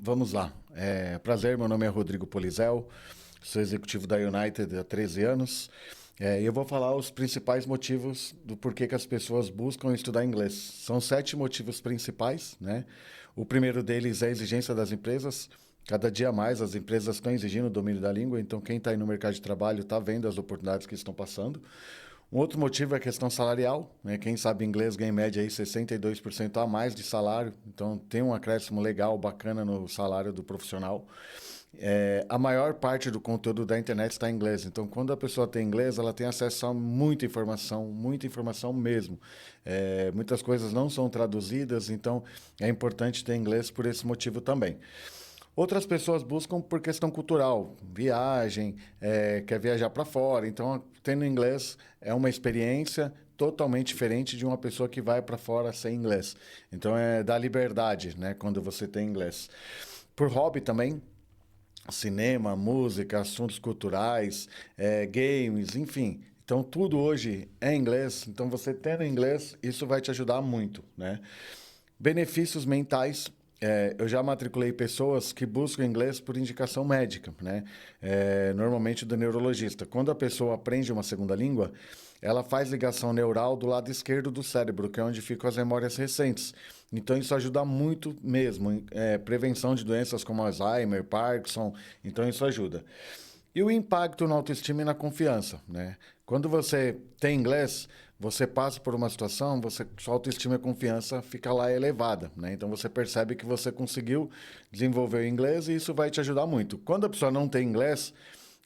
Vamos lá. Prazer, meu nome é Rodrigo Polizel, sou executivo da United há 13 anos. E eu vou falar os principais motivos do porquê que as pessoas buscam estudar inglês. São 7 motivos principais, né? O primeiro deles é a exigência das empresas. Cada dia mais as empresas estão exigindo o domínio da língua, então quem está aí no mercado de trabalho está vendo as oportunidades que estão passando. Um outro motivo é a questão salarial, né? Quem sabe inglês ganha em média aí 62% a mais de salário, então tem um acréscimo legal, bacana no salário do profissional. A maior parte do conteúdo da internet está em inglês, então quando a pessoa tem inglês, ela tem acesso a muita informação mesmo. Muitas coisas não são traduzidas, então é importante ter inglês por esse motivo também. Outras pessoas buscam por questão cultural, viagem, quer viajar para fora. Então, tendo inglês é uma experiência totalmente diferente de uma pessoa que vai para fora sem inglês. Então, dá liberdade, né, quando você tem inglês. Por hobby também, cinema, música, assuntos culturais, games, enfim. Então, tudo hoje é inglês. Então, você tendo inglês, isso vai te ajudar muito, né? Benefícios mentais. Eu já matriculei pessoas que buscam inglês por indicação médica, né? Normalmente do neurologista. Quando a pessoa aprende uma segunda língua, ela faz ligação neural do lado esquerdo do cérebro, que é onde ficam as memórias recentes. Então, isso ajuda muito mesmo. Prevenção de doenças como Alzheimer, Parkinson. Então, isso ajuda. E o impacto na autoestima e na confiança, né? Quando você tem inglês, você passa por uma situação, sua autoestima e confiança fica lá elevada, né? Então você percebe que você conseguiu desenvolver o inglês e isso vai te ajudar muito. Quando a pessoa não tem inglês,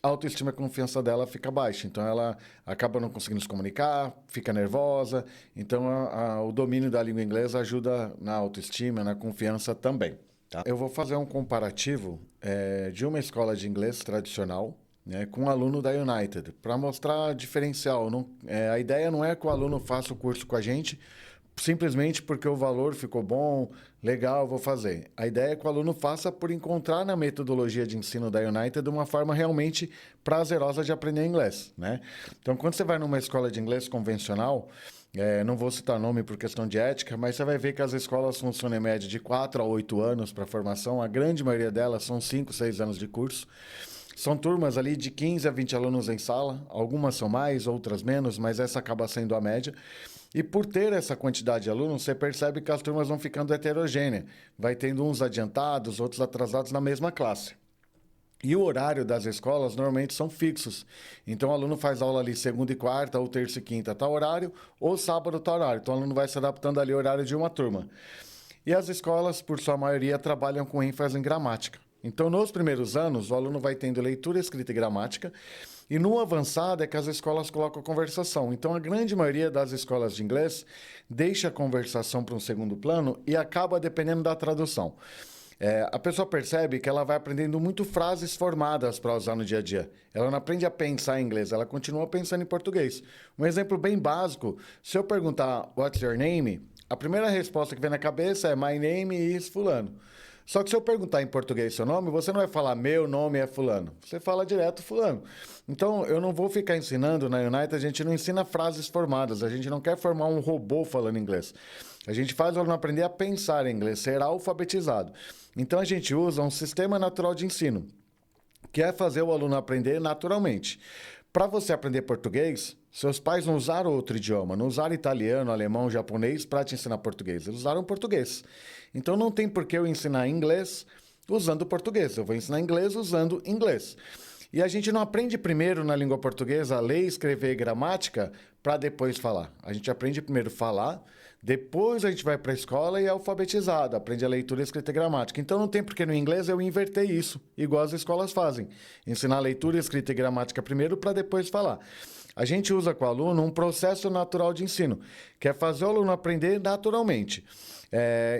a autoestima e a confiança dela fica baixa. Então ela acaba não conseguindo se comunicar, fica nervosa. Então o domínio da língua inglesa ajuda na autoestima, na confiança também. Tá? Eu vou fazer um comparativo de uma escola de inglês tradicional, né, com um aluno da United, para mostrar diferencial. A ideia não é que o aluno faça o curso com a gente simplesmente porque o valor ficou bom, legal, vou fazer. A ideia é que o aluno faça por encontrar na metodologia de ensino da United uma forma realmente prazerosa de aprender inglês, né? Então, quando você vai numa escola de inglês convencional, não vou citar nome por questão de ética, mas você vai ver que as escolas funcionam em média de 4 a 8 anos para formação. A grande maioria delas são 5, 6 anos de curso. São turmas ali de 15 a 20 alunos em sala. Algumas são mais, outras menos, mas essa acaba sendo a média. E por ter essa quantidade de alunos, você percebe que as turmas vão ficando heterogêneas. Vai tendo uns adiantados, outros atrasados na mesma classe. E o horário das escolas normalmente são fixos. Então o aluno faz aula ali segunda e quarta, ou terça e quinta tá horário, ou sábado tá horário. Então o aluno vai se adaptando ali ao horário de uma turma. E as escolas, por sua maioria, trabalham com ênfase em gramática. Então, nos primeiros anos, o aluno vai tendo leitura, escrita e gramática. E no avançado é que as escolas colocam a conversação. Então, a grande maioria das escolas de inglês deixa a conversação para um segundo plano e acaba dependendo da tradução. A pessoa percebe que ela vai aprendendo muito frases formadas para usar no dia a dia. Ela não aprende a pensar em inglês, ela continua pensando em português. Um exemplo bem básico, se eu perguntar "What's your name?", a primeira resposta que vem na cabeça é "My name is fulano". Só que se eu perguntar em português seu nome, você não vai falar "meu nome é fulano". Você fala direto fulano. Então, eu não vou ficar ensinando na United, a gente não ensina frases formadas, a gente não quer formar um robô falando inglês. A gente faz o aluno aprender a pensar em inglês, ser alfabetizado. Então, a gente usa um sistema natural de ensino, que é fazer o aluno aprender naturalmente. Para você aprender português, seus pais não usaram outro idioma, não usaram italiano, alemão, japonês para te ensinar português, eles usaram português. Então não tem por que eu ensinar inglês usando português, eu vou ensinar inglês usando inglês. E a gente não aprende primeiro na língua portuguesa a ler, escrever gramática para depois falar. A gente aprende primeiro a falar, depois a gente vai para a escola e é alfabetizado, aprende a leitura, escrita e gramática. Então não tem porque no inglês eu inverter isso, igual as escolas fazem. Ensinar leitura, escrita e gramática primeiro para depois falar. A gente usa com o aluno um processo natural de ensino, que é fazer o aluno aprender naturalmente.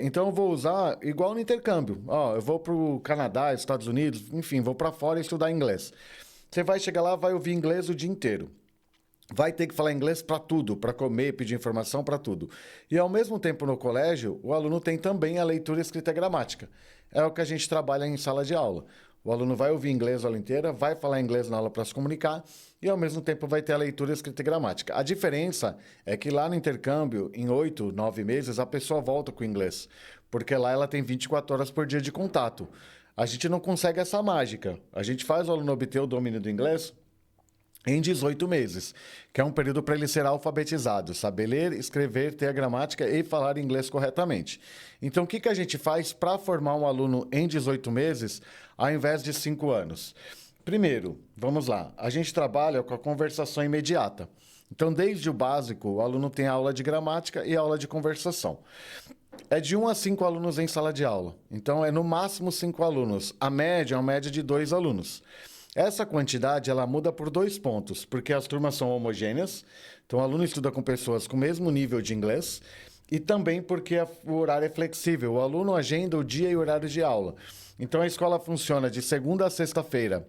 Então eu vou usar igual no intercâmbio. Eu vou para o Canadá, Estados Unidos, enfim, vou para fora estudar inglês. Você vai chegar lá, vai ouvir inglês o dia inteiro. Vai ter que falar inglês para tudo, para comer, pedir informação, para tudo. E ao mesmo tempo no colégio, o aluno tem também a leitura, escrita e gramática. É o que a gente trabalha em sala de aula. O aluno vai ouvir inglês a aula inteira, vai falar inglês na aula para se comunicar e, ao mesmo tempo, vai ter a leitura, escrita e gramática. A diferença é que lá no intercâmbio, em 8, 9 meses, a pessoa volta com o inglês. porque lá ela tem 24 horas por dia de contato. A gente não consegue essa mágica. A gente faz o aluno obter o domínio do inglês em 18 meses, que é um período para ele ser alfabetizado, saber ler, escrever, ter a gramática e falar inglês corretamente. Então, o que a gente faz para formar um aluno em 18 meses, ao invés de 5 anos? Primeiro, vamos lá, a gente trabalha com a conversação imediata. Então, desde o básico, o aluno tem aula de gramática e aula de conversação. É de 1 a 5 alunos em sala de aula. Então, é no máximo 5 alunos. A média é uma média de 2 alunos. Essa quantidade ela muda por 2 pontos, porque as turmas são homogêneas, então o aluno estuda com pessoas com o mesmo nível de inglês, e também porque o horário é flexível, o aluno agenda o dia e o horário de aula. Então a escola funciona de segunda a sexta-feira,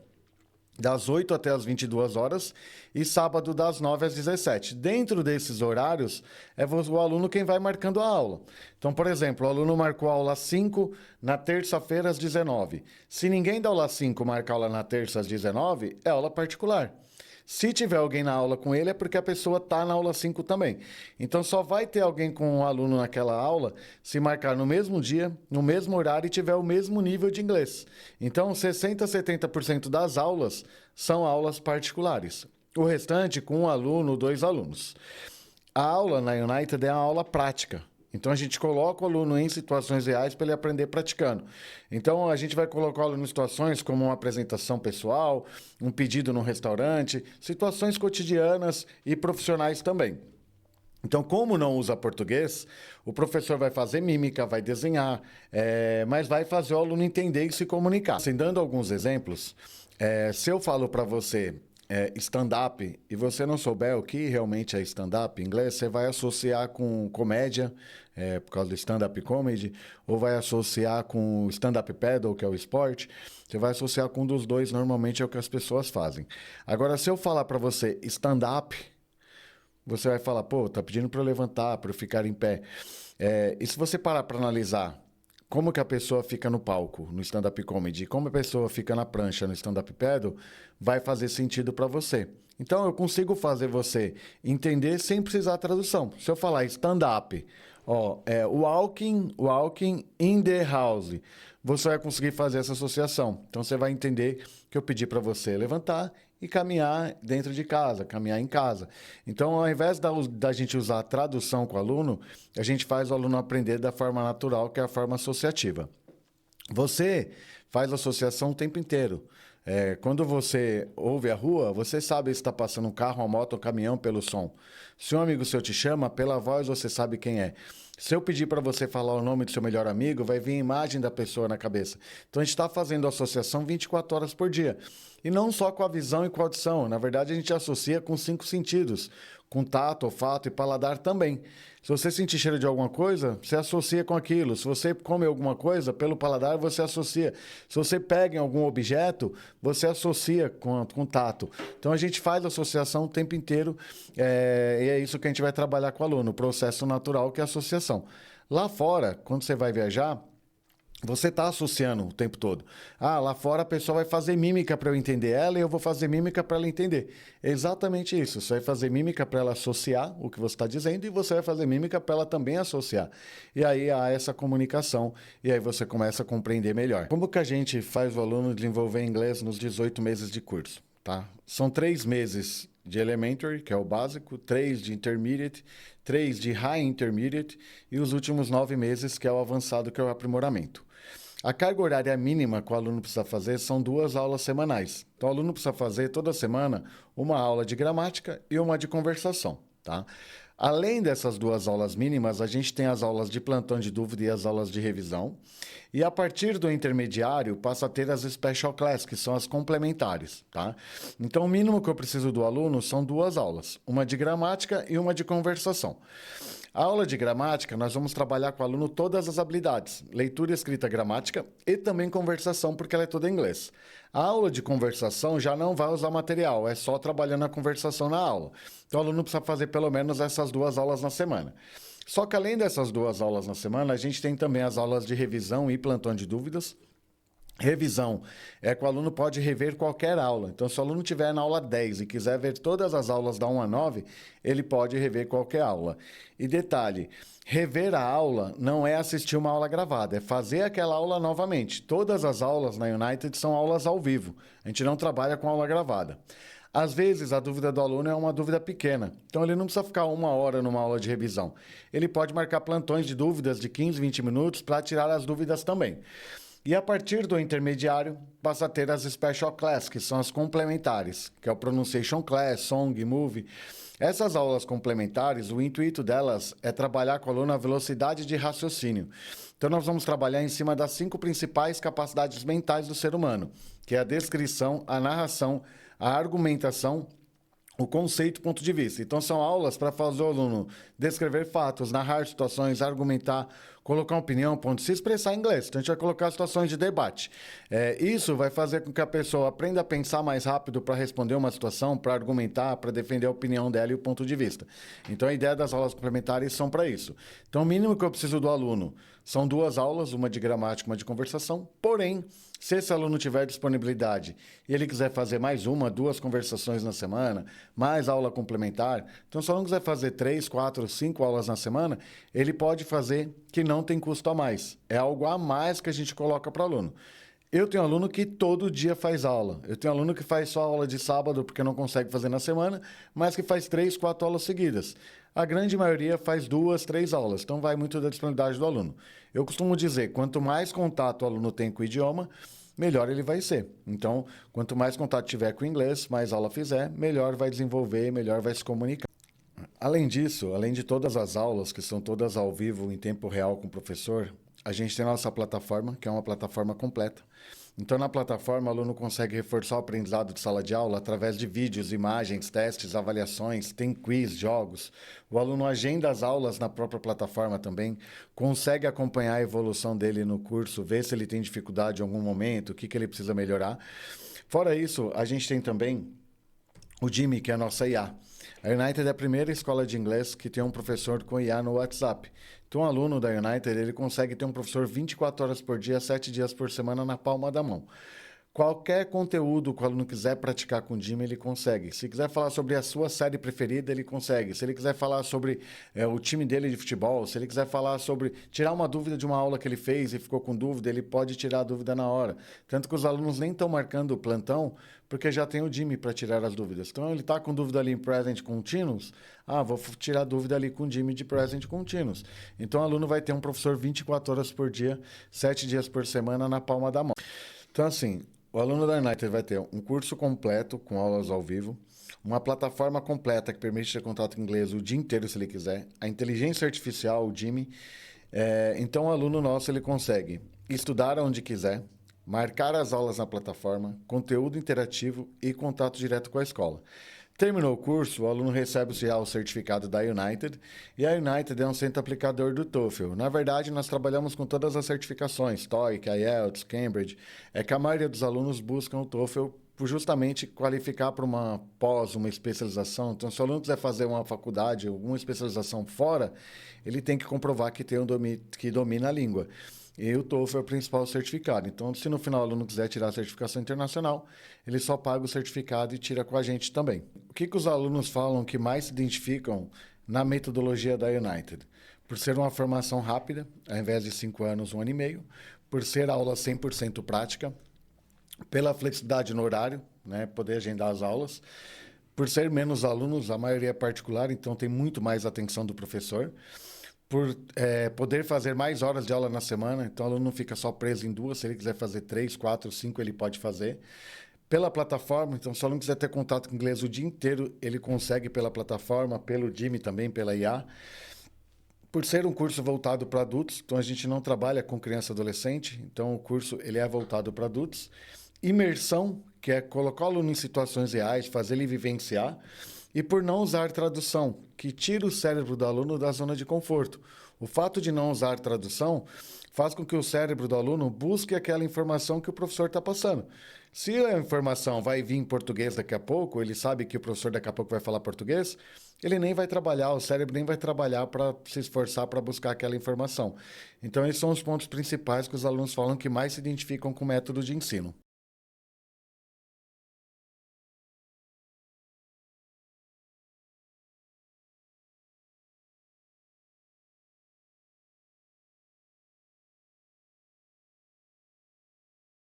das 8 até as 22 horas, e sábado das 9 às 17. Dentro desses horários, é o aluno quem vai marcando a aula. Então, por exemplo, o aluno marcou a aula 5 na terça-feira às 19. Se ninguém da aula 5 marca aula na terça às 19, é aula particular. Se tiver alguém na aula com ele, é porque a pessoa está na aula 5 também. Então, só vai ter alguém com um aluno naquela aula se marcar no mesmo dia, no mesmo horário e tiver o mesmo nível de inglês. Então, 60% a 70% das aulas são aulas particulares. O restante com um aluno, 2 alunos. A aula na United é uma aula prática. Então, a gente coloca o aluno em situações reais para ele aprender praticando. Então, a gente vai colocar o aluno em situações como uma apresentação pessoal, um pedido num restaurante, situações cotidianas e profissionais também. Então, como não usa português, o professor vai fazer mímica, vai desenhar, mas vai fazer o aluno entender e se comunicar. Assim, dando alguns exemplos, se eu falo para você stand-up e você não souber o que realmente é stand-up em inglês, você vai associar com comédia, por causa do stand-up comedy, ou vai associar com stand-up paddle, que é o esporte. Você vai associar com um dos dois, normalmente é o que as pessoas fazem. Agora, se eu falar para você stand-up, você vai falar, pô, tá pedindo para eu levantar, para eu ficar em pé. E se você parar para analisar como que a pessoa fica no palco, no stand-up comedy, como a pessoa fica na prancha, no stand-up paddle, vai fazer sentido para você. Então, eu consigo fazer você entender sem precisar de tradução. Se eu falar stand-up, walking in the house, você vai conseguir fazer essa associação. Então, você vai entender que eu pedi para você levantar e caminhar dentro de casa, caminhar em casa. Então, ao invés da gente usar a tradução com o aluno, a gente faz o aluno aprender da forma natural, que é a forma associativa. Você faz associação o tempo inteiro. Quando você ouve a rua, você sabe se está passando um carro, uma moto, um caminhão pelo som. Se um amigo seu te chama, pela voz você sabe quem é. Se eu pedir para você falar o nome do seu melhor amigo, vai vir a imagem da pessoa na cabeça. Então, a gente está fazendo associação 24 horas por dia. E não só com a visão e com a audição. Na verdade, a gente associa com 5 sentidos. Com tato, olfato e paladar também. Se você sentir cheiro de alguma coisa, você associa com aquilo. Se você come alguma coisa, pelo paladar, você associa. Se você pega em algum objeto, você associa com tato. Então, a gente faz associação o tempo inteiro e é isso que a gente vai trabalhar com o aluno, o processo natural que é a associação. Lá fora, quando você vai viajar, você está associando o tempo todo. Lá fora a pessoa vai fazer mímica para eu entender ela e eu vou fazer mímica para ela entender. É exatamente isso. Você vai fazer mímica para ela associar o que você está dizendo e você vai fazer mímica para ela também associar. E aí há essa comunicação e aí você começa a compreender melhor. Como que a gente faz o aluno desenvolver inglês nos 18 meses de curso? Tá? São 3 meses de elementary, que é o básico, 3 de intermediate, 3 de high intermediate e os últimos 9 meses, que é o avançado, que é o aprimoramento. A carga horária mínima que o aluno precisa fazer são 2 aulas semanais. Então, o aluno precisa fazer toda semana uma aula de gramática e uma de conversação, tá? Além dessas 2 aulas mínimas, a gente tem as aulas de plantão de dúvida e as aulas de revisão. E a partir do intermediário, passa a ter as special class, que são as complementares, tá? Então, o mínimo que eu preciso do aluno são 2 aulas, uma de gramática e uma de conversação. A aula de gramática, nós vamos trabalhar com o aluno todas as habilidades, leitura, escrita, gramática e também conversação, porque ela é toda em inglês. A aula de conversação já não vai usar material, é só trabalhando a conversação na aula. Então, o aluno precisa fazer pelo menos essas 2 aulas na semana. Só que além dessas 2 aulas na semana, a gente tem também as aulas de revisão e plantão de dúvidas, Revisão é que o aluno pode rever qualquer aula. Então, se o aluno estiver na aula 10 e quiser ver todas as aulas da 1 a 9, ele pode rever qualquer aula. E detalhe, rever a aula não é assistir uma aula gravada, é fazer aquela aula novamente. Todas as aulas na United são aulas ao vivo. A gente não trabalha com aula gravada. Às vezes, a dúvida do aluno é uma dúvida pequena, então ele não precisa ficar 1 hora numa aula de revisão. Ele pode marcar plantões de dúvidas de 15, 20 minutos para tirar as dúvidas também. E a partir do intermediário, passa a ter as Special Class, que são as complementares, que é o Pronunciation Class, Song, Movie. Essas aulas complementares, o intuito delas é trabalhar com o aluno a velocidade de raciocínio. Então, nós vamos trabalhar em cima das 5 principais capacidades mentais do ser humano, que é a descrição, a narração, a argumentação, o conceito e ponto de vista. Então, são aulas para fazer o aluno descrever fatos, narrar situações, argumentar, colocar uma opinião, ponto, se expressar em inglês. Então, a gente vai colocar situações de debate. Isso vai fazer com que a pessoa aprenda a pensar mais rápido para responder uma situação, para argumentar, para defender a opinião dela e o ponto de vista. Então, a ideia das aulas complementares são para isso. Então, o mínimo que eu preciso do aluno são 2 aulas, uma de gramática e uma de conversação. Porém, se esse aluno tiver disponibilidade e ele quiser fazer mais 1, 2 conversações na semana, mais aula complementar, então se o aluno quiser fazer 3, 4, 5 aulas na semana, ele pode fazer, que não tem custo a mais. É algo a mais que a gente coloca para o aluno. Eu tenho aluno que todo dia faz aula. Eu tenho aluno que faz só aula de sábado porque não consegue fazer na semana, mas que faz 3, 4 aulas seguidas. A grande maioria faz 2, 3 aulas, então vai muito da disponibilidade do aluno. Eu costumo dizer, quanto mais contato o aluno tem com o idioma, melhor ele vai ser. Então, quanto mais contato tiver com o inglês, mais aula fizer, melhor vai desenvolver, melhor vai se comunicar. Além disso, além de todas as aulas, que são todas ao vivo, em tempo real com o professor, a gente tem a nossa plataforma, que é uma plataforma completa. Então, na plataforma, o aluno consegue reforçar o aprendizado de sala de aula através de vídeos, imagens, testes, avaliações, tem quiz, jogos. O aluno agenda as aulas na própria plataforma também, consegue acompanhar a evolução dele no curso, ver se ele tem dificuldade em algum momento, o que ele precisa melhorar. Fora isso, a gente tem também o Jimmy, que é a nossa IA. A United é a primeira escola de inglês que tem um professor com IA no WhatsApp. Então, um aluno da United, ele consegue ter um professor 24 horas por dia, 7 dias por semana na palma da mão. Qualquer conteúdo que o aluno quiser praticar com o Jimmy, ele consegue. Se quiser falar sobre a sua série preferida, ele consegue. Se ele quiser falar sobre o time dele de futebol, se ele quiser falar sobre... tirar uma dúvida de uma aula que ele fez e ficou com dúvida, ele pode tirar a dúvida na hora. Tanto que os alunos nem estão marcando o plantão, porque já tem o Jimmy para tirar as dúvidas. Então, ele está com dúvida ali em Present Continuous, vou tirar dúvida ali com o Jimmy de Present Continuous. Então, o aluno vai ter um professor 24 horas por dia, 7 dias por semana na palma da mão. Então, assim... o aluno da United vai ter um curso completo com aulas ao vivo, uma plataforma completa que permite ter contato em inglês o dia inteiro, se ele quiser, a inteligência artificial, o Jimmy. Então, o aluno nosso ele consegue estudar onde quiser, marcar as aulas na plataforma, conteúdo interativo e contato direto com a escola. Terminou o curso, o aluno recebe o certificado da United, e a United é um centro aplicador do TOEFL. Na verdade, nós trabalhamos com todas as certificações, TOEIC, IELTS, Cambridge, que a maioria dos alunos buscam o TOEFL por justamente qualificar para uma pós, uma especialização. Então, se o aluno quiser fazer uma faculdade, alguma especialização fora, ele tem que comprovar que que domina a língua. E o TOEFL é o principal certificado. Então, se no final o aluno quiser tirar a certificação internacional, ele só paga o certificado e tira com a gente também. O que os alunos falam que mais se identificam na metodologia da United? Por ser uma formação rápida, ao invés de 5 anos, 1 ano e meio, por ser aula 100% prática, pela flexibilidade no horário, poder agendar as aulas, por ser menos alunos, a maioria é particular, então tem muito mais atenção do professor, por poder fazer mais horas de aula na semana, então o aluno não fica só preso em 2, se ele quiser fazer 3, 4, 5, ele pode fazer. Pela plataforma, então se o aluno quiser ter contato com inglês o dia inteiro, ele consegue pela plataforma, pelo Jimmy também, pela IA. Por ser um curso voltado para adultos, então a gente não trabalha com criança e adolescente, então o curso ele é voltado para adultos. Imersão, que é colocar o aluno em situações reais, fazer ele vivenciar. E por não usar tradução, que tira o cérebro do aluno da zona de conforto. O fato de não usar tradução faz com que o cérebro do aluno busque aquela informação que o professor está passando. Se a informação vai vir em português daqui a pouco, ele sabe que o professor daqui a pouco vai falar português, ele nem vai trabalhar, o cérebro nem vai trabalhar para se esforçar para buscar aquela informação. Então, esses são os pontos principais que os alunos falam que mais se identificam com o método de ensino.